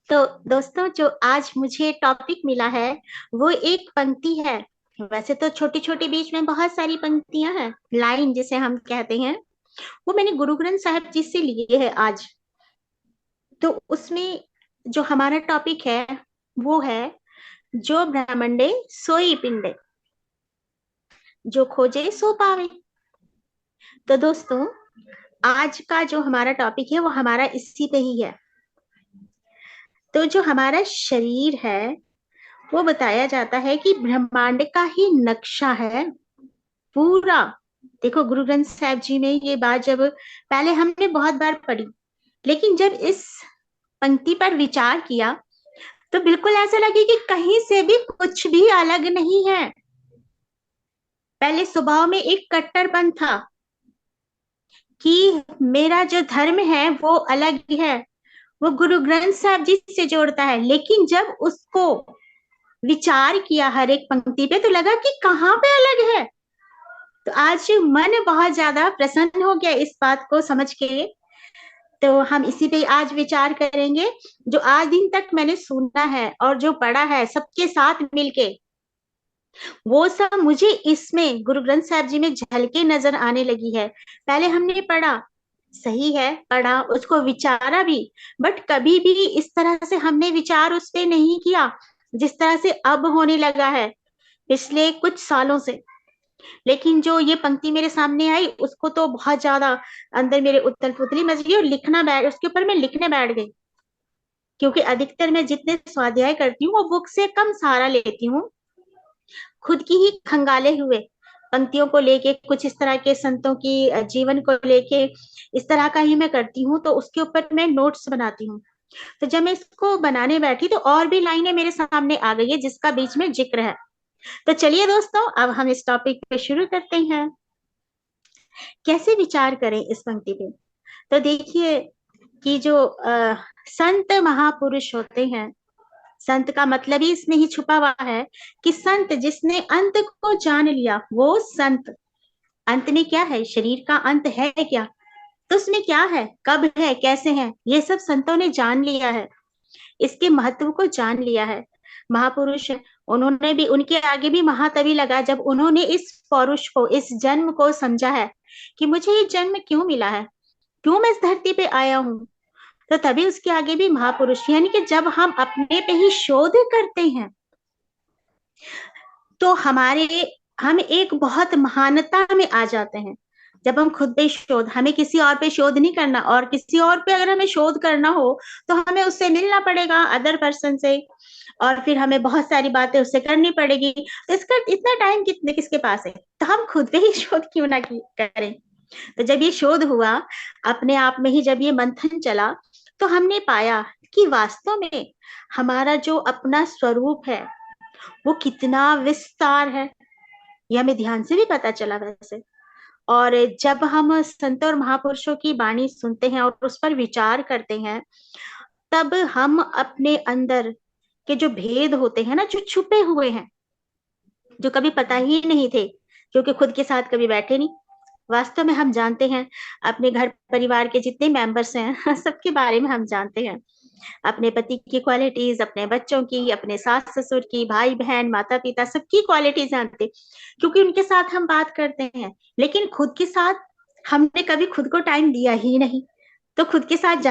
तो दोस्तों, जो आज मुझे टॉपिक मिला है वो एक पंक्ति है। वैसे तो छोटी छोटी बीच में बहुत सारी पंक्तियां हैं, लाइन जिसे हम कहते हैं। वो मैंने गुरु ग्रंथ साहिब जी से लिए है आज। तो उसमें जो हमारा टॉपिक है वो है, जो ब्रह्मंडे सोई पिंडे, जो खोजे सो पावे। तो दोस्तों, आज का जो हमारा टॉपिक है वो हमारा इसी पे ही है। तो जो हमारा शरीर है वो बताया जाता है कि ब्रह्मांड का ही नक्शा है पूरा। देखो, गुरु ग्रंथ साहिब जी में ये बात जब पहले हमने बहुत बार पढ़ी, लेकिन जब इस पंक्ति पर विचार किया तो बिल्कुल ऐसा लगे कि कहीं से भी कुछ भी अलग नहीं है। पहले स्वभाव में एक कट्टरपन था कि मेरा जो धर्म है वो अलग है, वो गुरु ग्रंथ साहिब जी से जोड़ता है। लेकिन जब उसको विचार किया हर एक पंक्ति पे तो लगा कि कहाँ पे अलग है। तो आज मन बहुत ज्यादा प्रसन्न हो गया इस बात को समझ के। तो हम इसी पे आज विचार करेंगे। जो आज दिन तक मैंने सुना है और जो पढ़ा है सबके साथ मिलके, वो सब मुझे इसमें गुरु ग्रंथ साहिब जी में झलके नजर आने लगी है। पहले हमने पढ़ा, सही है, पढ़ा, उसको विचारा भी, बट कभी भी इस तरह से हमने विचार उस पे नहीं किया जिस तरह से अब होने लगा है पिछले कुछ सालों से। लेकिन जो ये पंक्ति मेरे सामने आई उसको तो बहुत ज्यादा अंदर मेरे उथल पुथली मच गई और उसके ऊपर मैं लिखने बैठ गई। क्योंकि अधिकतर मैं जितने स्वाध्याय करती हूँ वो बुक से कम सहारा लेती हूँ, खुद की ही खंगाले हुए पंक्तियों को लेके, कुछ इस तरह के संतों की जीवन को लेके इस तरह का ही मैं करती हूँ। तो उसके ऊपर मैं नोट्स बनाती हूँ। तो जब मैं इसको बनाने बैठी तो और भी लाइनें मेरे सामने आ गई है जिसका बीच में जिक्र है। तो चलिए दोस्तों, अब हम इस टॉपिक पे शुरू करते हैं। कैसे विचार करें इस पंक्ति पे? तो देखिए कि जो संत महापुरुष होते हैं, संत का मतलब ही इसमें ही छुपा हुआ है कि संत जिसने अंत को जान लिया वो संत। अंत में क्या है? शरीर का अंत है क्या? तो उसमें क्या है, कब है, कैसे है, ये सब संतों ने जान लिया है। इसके महत्व को जान लिया है। महापुरुष है, उन्होंने भी, उनके आगे भी महा तभी लगा जब उन्होंने इस पौरुष को, इस जन्म को समझा है कि मुझे ये जन्म क्यों मिला है, क्यों मैं इस धरती पे आया हूँ। तो तभी उसके आगे भी महापुरुष। यानी कि जब हम अपने पे ही शोध करते हैं तो हम एक बहुत महानता में आ जाते हैं। जब हम खुद पे शोध, हमें किसी और पे शोध नहीं करना, और किसी और पे अगर हमें शोध करना हो तो हमें उससे मिलना पड़ेगा, अदर पर्सन से, और फिर हमें बहुत सारी बातें उससे करनी पड़ेगी। तो इसका इतना टाइम कितने किसके पास है? तो हम खुद पे ही शोध क्यों ना करें। तो जब ये शोध हुआ अपने आप में ही, जब ये मंथन चला, तो हमने पाया कि वास्तव में हमारा जो अपना स्वरूप है वो कितना विस्तार है। ये हमें ध्यान से भी पता चला वैसे। और जब हम संत और महापुरुषों की वाणी सुनते हैं और उस पर विचार करते हैं, तब हम अपने अंदर के जो भेद होते हैं ना, जो छुपे हुए हैं, जो कभी पता ही नहीं थे क्योंकि खुद के साथ कभी बैठे नहीं, वास्तव में हम जानते हैं। अपने घर परिवार के जितने मेंबर्स हैं सबके बारे में हम जानते हैं। अपने पति की क्वालिटीज, अपने बच्चों की, अपने सास ससुर की, भाई बहन, माता पिता, सबकी क्वालिटीज जानते, क्योंकि उनके साथ हम बात करते हैं। लेकिन खुद के साथ हमने कभी खुद को टाइम दिया ही नहीं। तो खुद के साथ